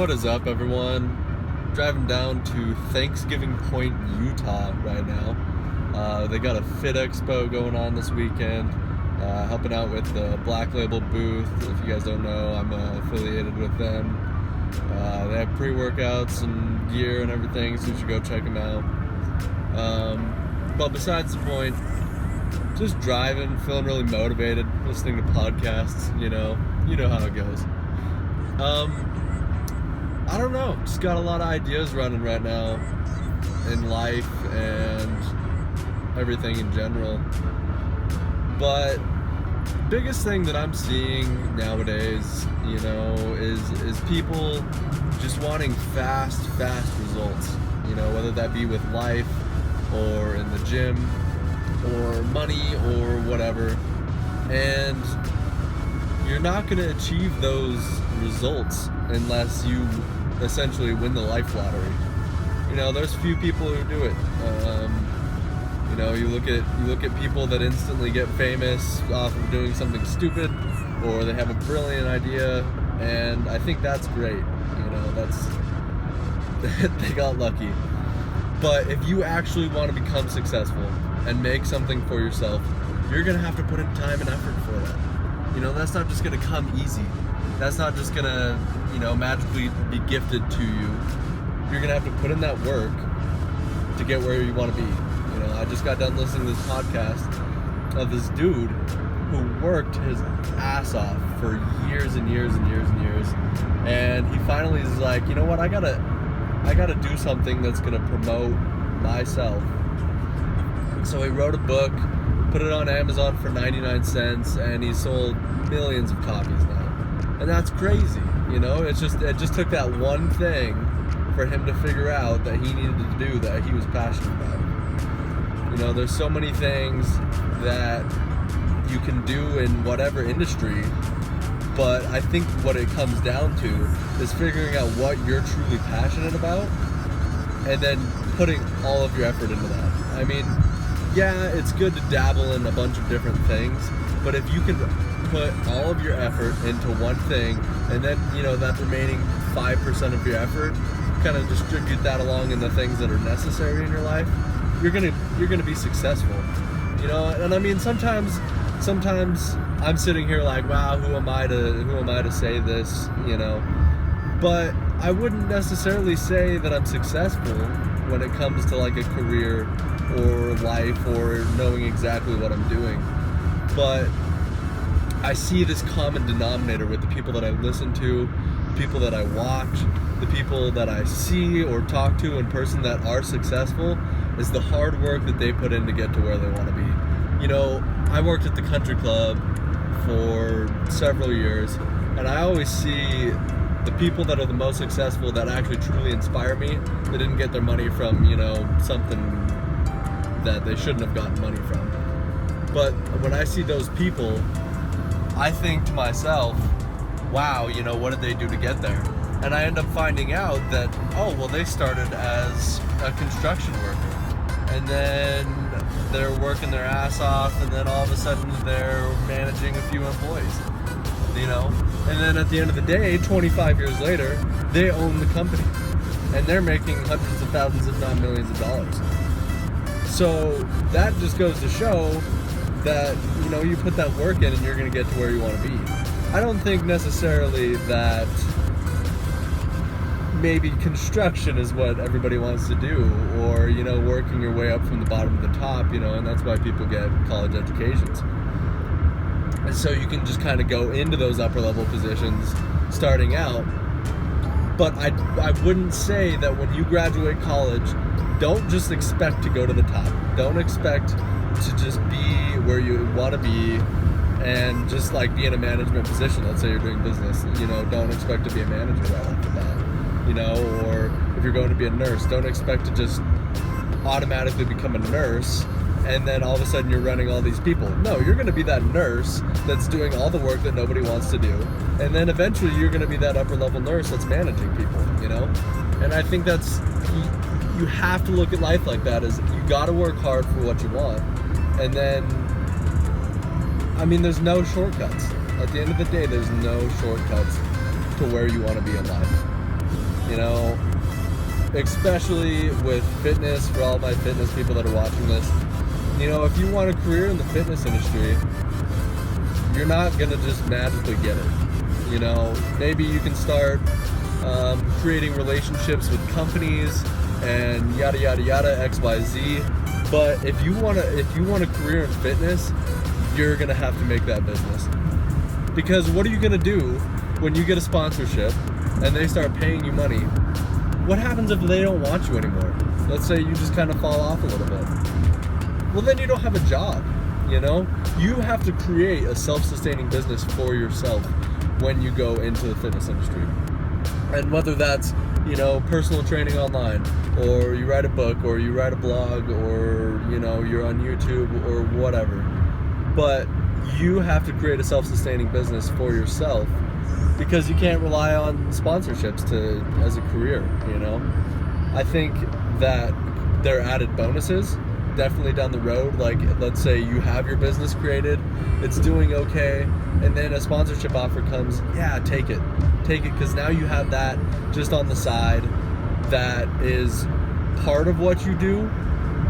What is up, everyone? Driving down to Thanksgiving Point, Utah right now. They got a Fit Expo going on this weekend, helping out with the Black Label booth. If you guys don't know, I'm affiliated with them. They have pre-workouts and gear and everything, so you should go check them out. But besides the point, just driving, feeling really motivated, listening to podcasts, you know how it goes. I don't know, just got a lot of ideas running right now in life and everything in general. But biggest thing that I'm seeing nowadays, is people just wanting fast results, whether that be with life or in the gym or money or whatever. And you're not going to achieve those results unless you essentially win the life lottery. There's few people who do it. You look at people that instantly get famous off of doing something stupid, or they have a brilliant idea, and I think that's great. That's they got lucky. But if you actually want to become successful and make something for yourself, you're gonna have to put in time and effort for that. That's not just gonna come easy. That's not just gonna, magically be gifted to you. You're gonna have to put in that work to get where you want to be. I just got done listening to this podcast of this dude who worked his ass off for years and years and years and years, and he finally is like, you know what? I gotta do something that's gonna promote myself. So he wrote a book, put it on Amazon for 99 cents, and he sold millions of copies now. And that's crazy, it just took that one thing for him to figure out that he needed to do that he was passionate about. There's so many things that you can do in whatever industry, but I think what it comes down to is figuring out what you're truly passionate about and then putting all of your effort into that. I mean, yeah, it's good to dabble in a bunch of different things, but if you can put all of your effort into one thing and then, that remaining 5% of your effort, kind of distribute that along in the things that are necessary in your life, you're gonna be successful. And I mean, sometimes I'm sitting here like, wow, who am I to say this, but I wouldn't necessarily say that I'm successful when it comes to like a career or life or knowing exactly what I'm doing. But I see this common denominator with the people that I listen to, the people that I watch, the people that I see or talk to in person that are successful, is the hard work that they put in to get to where they want to be. I worked at the country club for several years, and I always see the people that are the most successful that actually truly inspire me, they didn't get their money from, something that they shouldn't have gotten money from. But when I see those people, I think to myself, wow, what did they do to get there? And I end up finding out that, they started as a construction worker. And then they're working their ass off, and then all of a sudden they're managing a few employees, And then at the end of the day, 25 years later, they own the company. And they're making hundreds of thousands, if not millions of dollars. So that just goes to show that, you put that work in and you're going to get to where you want to be. I don't think necessarily that maybe construction is what everybody wants to do, or, working your way up from the bottom to the top, and that's why people get college educations. And so you can just kind of go into those upper level positions starting out. But I wouldn't say that when you graduate college, don't just expect to go to the top. Don't expect to just be where you want to be and just like be in a management position. Let's say you're doing business, don't expect to be a manager right off the bat. Or if you're going to be a nurse, don't expect to just automatically become a nurse and then all of a sudden you're running all these people. No, you're going to be that nurse that's doing all the work that nobody wants to do. And then eventually you're going to be that upper level nurse that's managing people, And I think that's, you have to look at life like that, is you got to work hard for what you want. And then, I mean, there's no shortcuts. At the end of the day, there's no shortcuts to where you want to be in life. You know, especially with fitness, for all my fitness people that are watching this, you know, if you want a career in the fitness industry, you're not gonna just magically get it. You know, maybe you can start creating relationships with companies and yada yada yada, XYZ. But if you want a career in fitness, you're gonna have to make that business. Because what are you gonna do when you get a sponsorship and they start paying you money? What happens if they don't want you anymore? Let's say you just kind of fall off a little bit. Well, then you don't have a job, you know? You have to create a self-sustaining business for yourself when you go into the fitness industry. And whether that's, you know, personal training online, or you write a book, or you write a blog, or, you know, you're on YouTube, or whatever. But you have to create a self-sustaining business for yourself, because you can't rely on sponsorships as a career, you know? I think that there are added bonuses definitely down the road. Like, let's say you have your business created, it's doing okay, and then a sponsorship offer comes, yeah, take it, because now you have that just on the side that is part of what you do,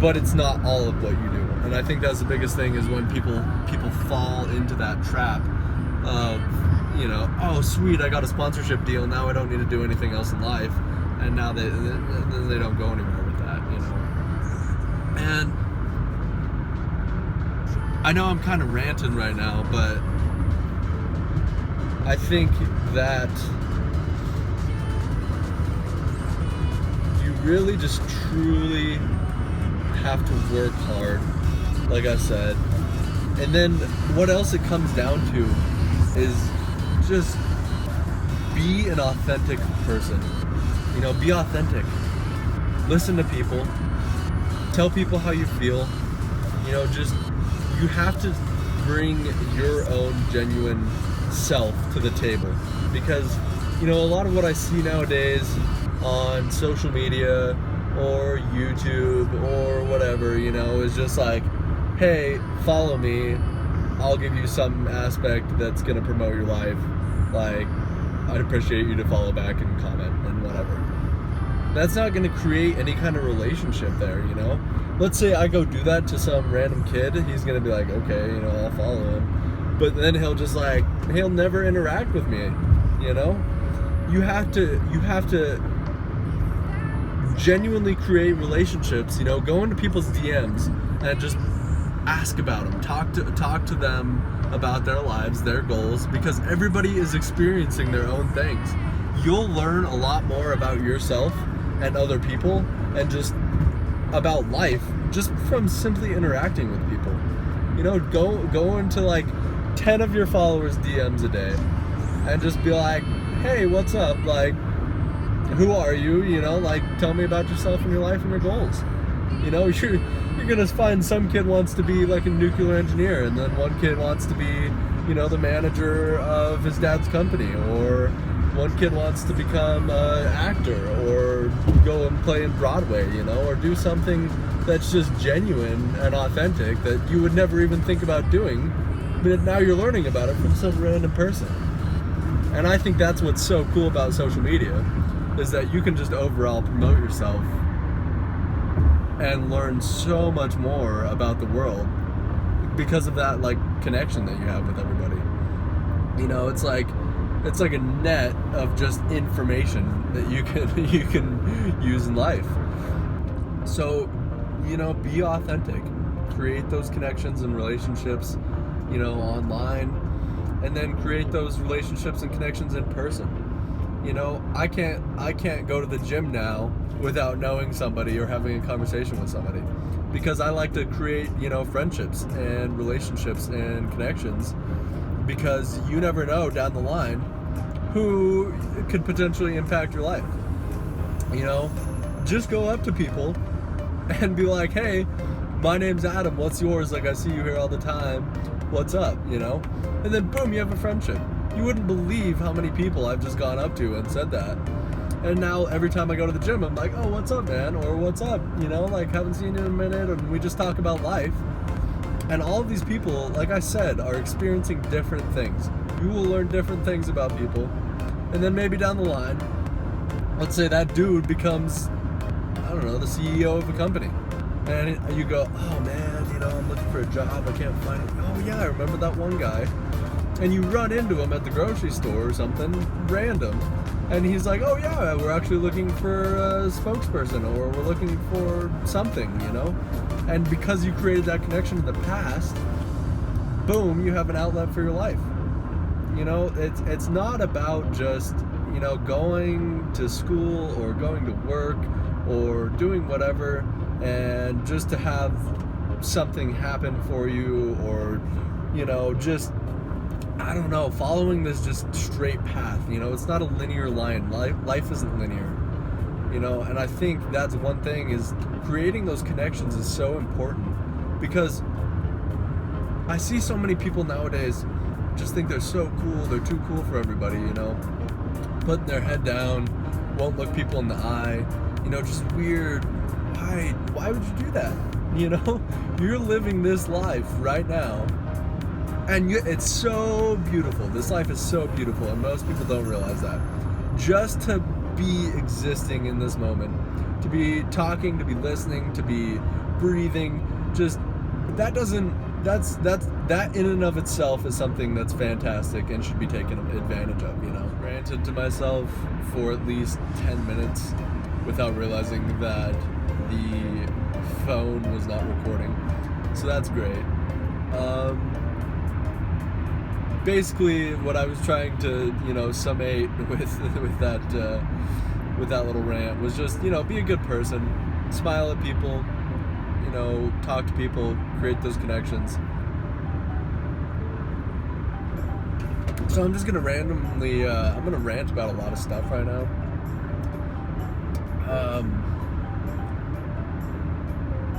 but it's not all of what you do. And I think that's the biggest thing, is when people fall into that trap of, you know, oh sweet, I got a sponsorship deal, now I don't need to do anything else in life, and now they don't go anywhere with that, you know. And I know I'm kind of ranting right now, but I think that you really just truly have to work hard, like I said. And then what else it comes down to is just be an authentic person. You know, be authentic. Listen to people. Tell people how you feel. You know, just, you have to bring your own genuine self to the table. Because, you know, a lot of what I see nowadays on social media or YouTube or whatever, you know, is just like, hey, follow me, I'll give you some aspect that's gonna promote your life. Like, I'd appreciate you to follow back and comment and whatever. That's not gonna create any kind of relationship there, you know? Let's say I go do that to some random kid, he's gonna be like, okay, you know, I'll follow him. But then he'll never interact with me, you know? You have to genuinely create relationships, you know, go into people's DMs and just ask about them, talk to them about their lives, their goals, because everybody is experiencing their own things. You'll learn a lot more about yourself and other people and just about life just from simply interacting with people. You know, go into like 10 of your followers' DMs a day and just be like, hey, what's up? Like, who are you? You know, like, tell me about yourself and your life and your goals. You know, you're gonna find some kid wants to be like a nuclear engineer, and then one kid wants to be, you know, the manager of his dad's company, or one kid wants to become an actor, or go and play in Broadway, you know, or do something that's just genuine and authentic that you would never even think about doing, but now you're learning about it from some random person. And I think that's what's so cool about social media, is that you can just overall promote yourself and learn so much more about the world because of that, like, connection that you have with everybody. You know, it's like a net of just information that you can use in life. So, you know, be authentic, create those connections and relationships, you know, online, and then create those relationships and connections in person. You know, I can't go to the gym now without knowing somebody or having a conversation with somebody, because I like to create, you know, friendships and relationships and connections, because you never know down the line who could potentially impact your life. You know, just go up to people and be like, hey, my name's Adam, what's yours? Like, I see you here all the time, what's up, you know? And then boom, you have a friendship. You wouldn't believe how many people I've just gone up to and said that. And now every time I go to the gym, I'm like, oh, what's up, man? Or what's up? You know, like, haven't seen you in a minute, and we just talk about life. And all of these people, like I said, are experiencing different things. You will learn different things about people. And then maybe down the line, let's say that dude becomes, I don't know, the CEO of a company. And you go, oh man, I'm looking for a job, I can't find it. Oh yeah, I remember that one guy. And you run into him at the grocery store or something random. And he's like, oh yeah, we're actually looking for a spokesperson, or we're looking for something, And because you created that connection in the past, boom, you have an outlet for your life. It's not about just, going to school or going to work or doing whatever and just to have something happen for you, or, just, I don't know, following this just straight path. It's not a linear line. Life isn't linear. And I think that's one thing, is creating those connections is so important, because I see so many people nowadays just think they're so cool, they're too cool for everybody, putting their head down, won't look people in the eye, just weird. Why would you do that? You're living this life right now, and it's so beautiful. This life is so beautiful, and most people don't realize that. Just to be existing in this moment, to be talking, to be listening, to be breathing, just that in and of itself is something that's fantastic and should be taken advantage of. Ranted to myself for at least 10 minutes without realizing that the phone was not recording, so that's great. Basically, what I was trying to, summate with that little rant was just, be a good person, smile at people, talk to people, create those connections. So I'm just gonna randomly, I'm gonna rant about a lot of stuff right now.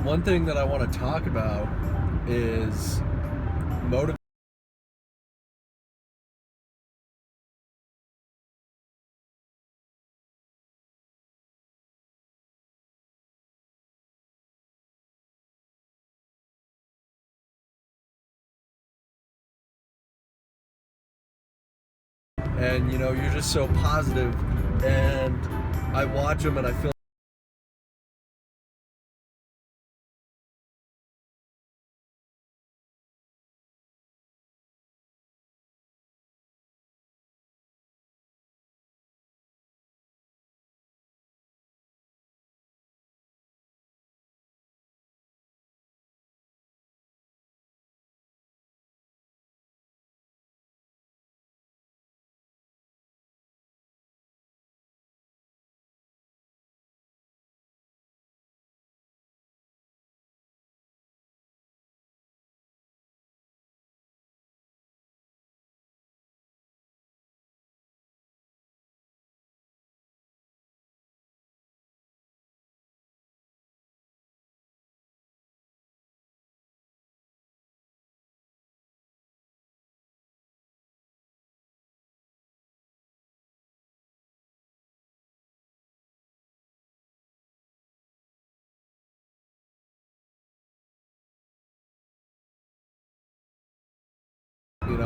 One thing that I want to talk about is motivation. And you're just so positive, and I watch them and I feel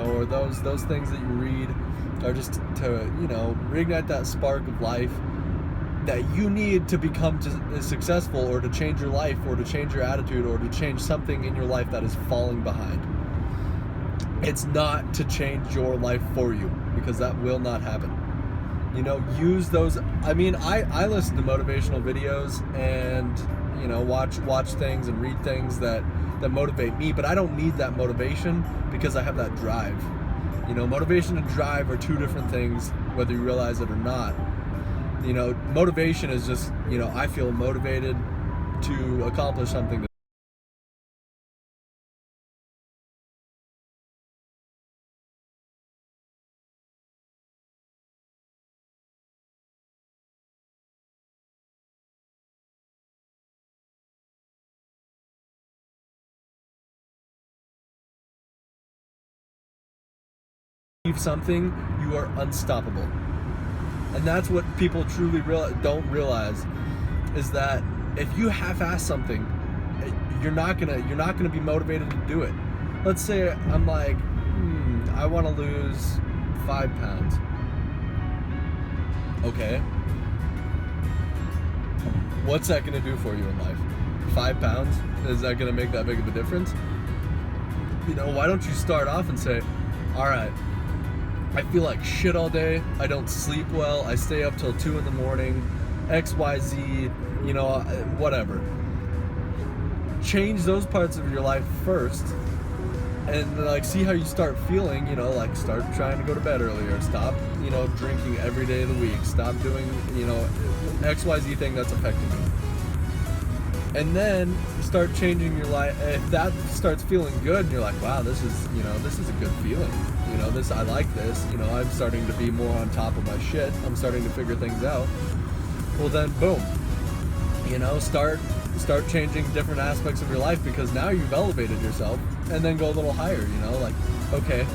or those things that you read are just to reignite that spark of life that you need to become successful, or to change your life, or to change your attitude, or to change something in your life that is falling behind. It's not to change your life for you, because that will not happen. Use those. I mean, I listen to motivational videos and watch things and read things that motivate me, but I don't need that motivation, because I have that drive. Motivation and drive are two different things, whether you realize it or not. Motivation is just, I feel motivated to accomplish something. Something, you are unstoppable. And that's what people truly don't realize, is that if you half-ass something, you're not gonna be motivated to do it. Let's say I'm like, I want to lose 5 pounds. Okay, what's that going to do for you in life? 5 pounds? Is that going to make that big of a difference? You know, why don't you start off and say, all right, I feel like shit all day, I don't sleep well, I stay up till 2 in the morning, XYZ, you know, whatever. Change those parts of your life first, and like see how you start feeling, you know, like start trying to go to bed earlier, stop, you know, drinking every day of the week, stop doing, you know, XYZ thing that's affecting you. And then start changing your life. If that starts feeling good and you're like, wow, this is, you know, this is a good feeling. You know, this, I like this, you know, I'm starting to be more on top of my shit. I'm starting to figure things out. Well then, boom, you know, start changing different aspects of your life, because now you've elevated yourself, and then go a little higher, you know, like, okay,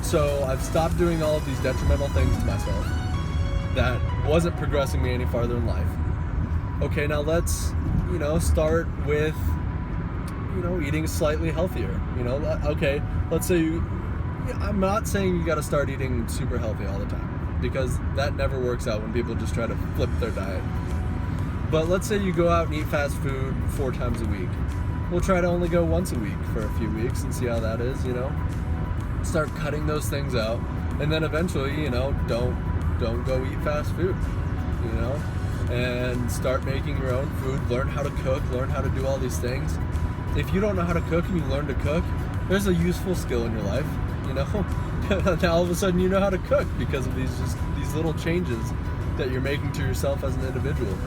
so I've stopped doing all of these detrimental things to myself that wasn't progressing me any farther in life. Okay, now let's, you know, start with, you know, eating slightly healthier. You know, okay, let's say I'm not saying you got to start eating super healthy all the time, because that never works out when people just try to flip their diet. But let's say you go out and eat fast food 4 times a week. We'll try to only go once a week for a few weeks and see how that is, you know. Start cutting those things out, and then eventually, you know, don't go eat fast food, you know. And start making your own food, learn how to cook, learn how to do all these things. If you don't know how to cook and you learn to cook, there's a useful skill in your life, you know. Now all of a sudden you know how to cook because of these little changes that you're making to yourself as an individual.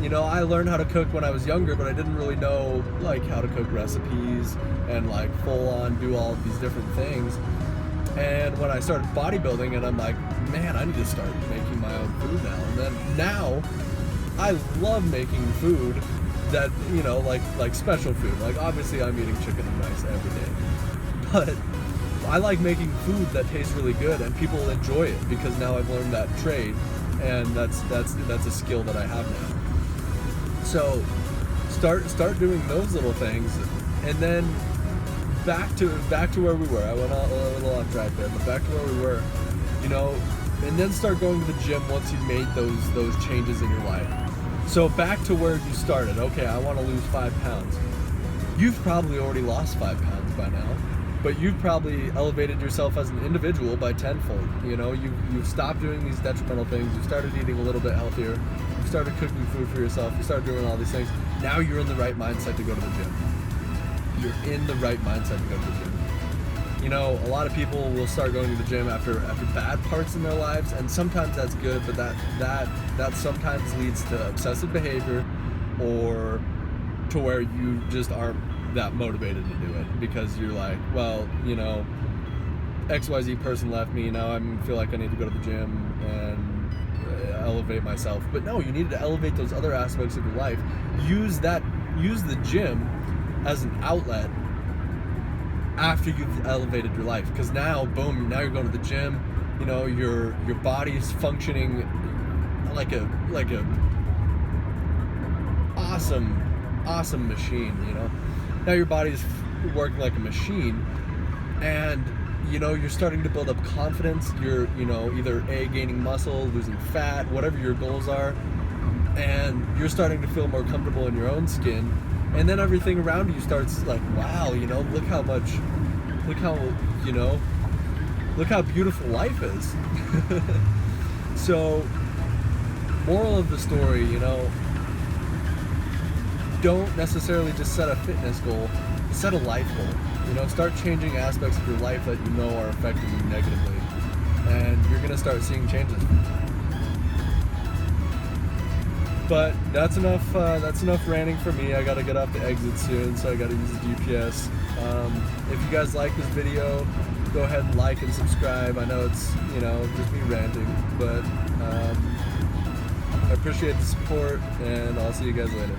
You know, I learned how to cook when I was younger, but I didn't really know like how to cook recipes and like full on do all of these different things. And when I started bodybuilding, and I'm like, man, I need to start making my own food now. And then now, I love making food that, you know, like special food. Like obviously I'm eating chicken and rice every day, but I like making food that tastes really good and people enjoy it, because now I've learned that trade, and that's a skill that I have now. So start doing those little things, and then back to where we were. I went a little off track there, but back to where we were, you know, and then start going to the gym once you've made those changes in your life. So back to where you started. Okay, I want to lose 5 pounds. You've probably already lost 5 pounds by now, but you've probably elevated yourself as an individual by tenfold. You know, you've stopped doing these detrimental things. You started eating a little bit healthier. You started cooking food for yourself. You started doing all these things. Now you're in the right mindset to go to the gym. You're in the right mindset to go to the gym. You know, a lot of people will start going to the gym after bad parts in their lives, and sometimes that's good, but that sometimes leads to obsessive behavior, or to where you just aren't that motivated to do it, because you're like, well, you know, XYZ person left me, now I feel like I need to go to the gym and elevate myself. But no, you need to elevate those other aspects of your life. Use the gym as an outlet after you've elevated your life, because now, boom, now you're going to the gym, you know, your body is functioning like a awesome machine, you know. Now your body's working like a machine, and you know, you're starting to build up confidence. You're, you know, either gaining muscle, losing fat, whatever your goals are, and you're starting to feel more comfortable in your own skin. And then everything around you starts like, wow, you know, look how beautiful life is. So, moral of the story, you know, don't necessarily just set a fitness goal, set a life goal. You know, start changing aspects of your life that you know are affecting you negatively, and you're gonna start seeing changes. But that's enough ranting for me. I gotta get off the exit soon, so I gotta use the GPS. If you guys like this video, go ahead and like and subscribe. I know it's, you know, just me ranting, but I appreciate the support, and I'll see you guys later.